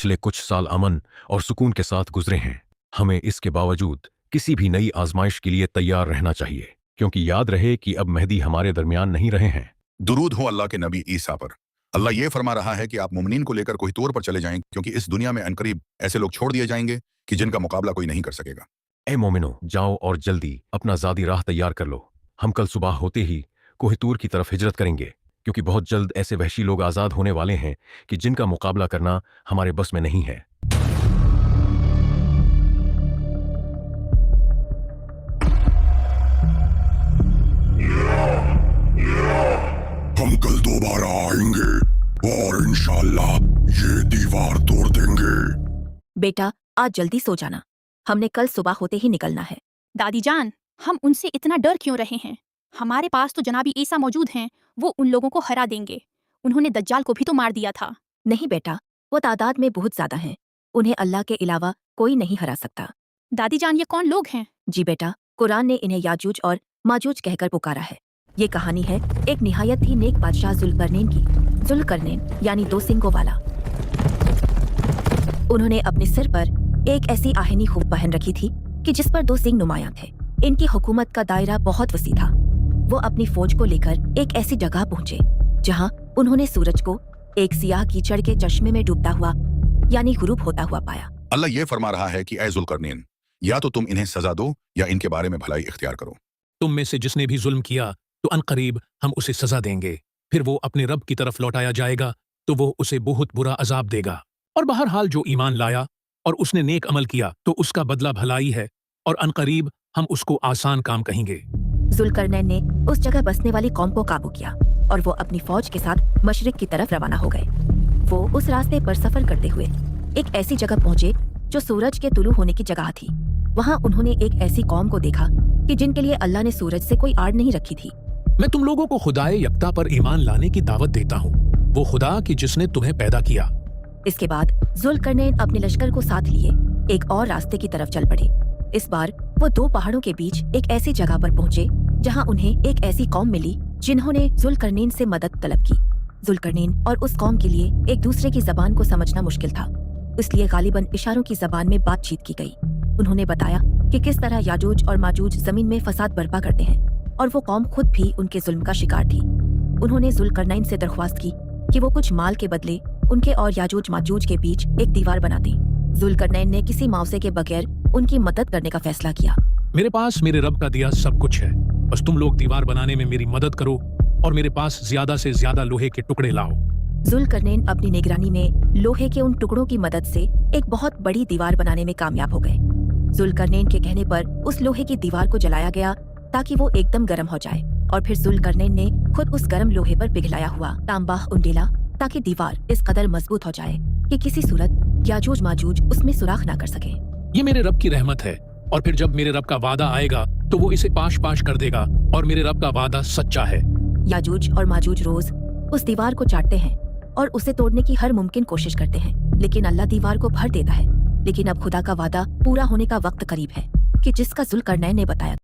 पिछले कुछ साल अमन और सुकून के साथ गुजरे हैं। हमें इसके बावजूद किसी भी नई आजमाइश के लिए तैयार रहना चाहिए, क्योंकि याद रहे कि अब मेहदी हमारे दरमियान नहीं रहे हैं। दुरूद हो अल्लाह के नबी ईसा पर। अल्लाह ये फरमा रहा है कि आप मुमिनीन को लेकर कोई तौर पर चले जाएं, क्योंकि इस दुनिया में अनकरीब ऐसे लोग छोड़ दिए जाएंगे कि जिनका मुकाबला कोई नहीं कर सकेगा। ए मोमिनो, जाओ और जल्दी अपना ज़ादी राह तैयार कर लो। हम कल सुबह होते ही कोहितूर की तरफ हिजरत करेंगे, क्योंकि बहुत जल्द ऐसे वहशी लोग आज़ाद होने वाले हैं कि जिनका मुकाबला करना हमारे बस में नहीं है। हम कल दोबारा आएंगे और इंशाअल्लाह ये दीवार तोड़ देंगे। बेटा, आज जल्दी सो जाना, हमने कल सुबह होते ही निकलना है। दादी जान, हम उनसे इतना डर क्यों रहे हैं? हमारे पास तो जनाबी ईसा मौजूद हैं, वो उन लोगों को हरा देंगे। उन्होंने दज्जाल को भी तो मार दिया था। नहीं बेटा, वो तादाद में बहुत ज्यादा हैं, उन्हें अल्लाह के अलावा कोई नहीं हरा सकता। दादी जान, ये कौन लोग हैं? जी बेटा, कुरान ने इन्हें याजूज और माजूज कहकर पुकारा है। ये कहानी है एक निहायत ही नेक बादशाह जुल्करनैन की। जुल्करनैन यानी दो सिंगों वाला। उन्होंने अपने सिर पर एक ऐसी आहनी खूब पहन रखी थी कि जिस पर दो सिंग नुमायां थे। इनकी हुकूमत का दायरा बहुत वसी था। वो अपनी फौज को लेकर एक ऐसी जगह पहुंचे जहां उन्होंने सूरज को एक सियाह कीचड़ के चश्मे में डूबता हुआ यानी गुरूब होता हुआ पाया। अल्लाह ये फरमा रहा है कि ऐ जुल्करनैन, या तो तुम इन्हें सजा दो या इनके बारे में भलाई इख्तियार करो। तुम में से जिसने भी जुल्म किया तो अनकरीब हम उसे सजा देंगे। फिर वो अपने रब की तरफ लौटाया जाएगा तो वो उसे बहुत बुरा अजाब देगा। और बहरहाल जो ईमान लाया और उसने नेक अमल किया तो उसका बदला भलाई है, और अनकरीब हम उसको आसान काम कहेंगे। जुल्करनैन ने उस जगह बसने वाली कौम को काबू किया और वो अपनी फौज के साथ मशरिक की तरफ रवाना हो गए। वो उस रास्ते पर सफर करते हुए एक ऐसी जगह पहुंचे जो सूरज के तुलू होने की जगह थी। वहाँ उन्होंने एक ऐसी कौम को देखा कि जिनके लिए अल्लाह ने सूरज से कोई आड़ नहीं रखी थी। मैं तुम लोगों को खुदाए यकता पर ईमान लाने की दावत देता हूँ, वो खुदा कि जिसने तुम्हें पैदा किया। इसके बाद जुल्करनैन अपने लश्कर को साथ लिए एक और रास्ते की तरफ चल पड़े। इस बार वो दो पहाड़ों के बीच एक ऐसी जगह पर पहुंचे जहां उन्हें एक ऐसी कौम मिली जिन्होंने जुल्करनैन से मदद तलब की। जुल्करनैन और उस कौम के लिए एक दूसरे की जबान को समझना मुश्किल था, इसलिए गालिबन इशारों की जबान में बातचीत की गई। उन्होंने बताया कि किस तरह याजूज और माजूज जमीन में फसाद बर्पा करते हैं और वो कौम खुद भी उनके जुल्म का शिकार थी। उन्होंने जुल्करनैन से दरख्वास्त की कि वो कुछ माल के बदले उनके और याजूज माजूज के बीच एक दीवार बना दें। जुल्करनैन ने किसी मुआवजे के बगैर उनकी मदद करने का फैसला किया। मेरे पास मेरे रब का दिया सब कुछ है, बस तुम लोग दीवार बनाने में मेरी मदद करो और मेरे पास ज्यादा से ज्यादा लोहे के टुकड़े लाओ। जुल्करनैन अपनी निगरानी में लोहे के उन टुकड़ों की मदद से एक बहुत बड़ी दीवार बनाने में कामयाब हो गए। जुल्करनैन के कहने पर उस लोहे की दीवार को जलाया गया ताकि वो एकदम गर्म हो जाए, और फिर जुल्करनैन ने खुद उस गर्म लोहे पर पिघलाया हुआ तांबा उंडेला ताकि दीवार इस कदर मजबूत हो जाए कि किसी सूरत याजूज माजूज उसमें सुराख ना कर सके। ये मेरे रब की रहमत है, और फिर जब मेरे रब का वादा आएगा तो वो इसे पाश पाश कर देगा, और मेरे रब का वादा सच्चा है। याजूज और माजूज रोज उस दीवार को चाटते हैं और उसे तोड़ने की हर मुमकिन कोशिश करते हैं, लेकिन अल्लाह दीवार को भर देता है। लेकिन अब खुदा का वादा पूरा होने का वक्त करीब है कि जिसका जुल्करनैन ने बताया।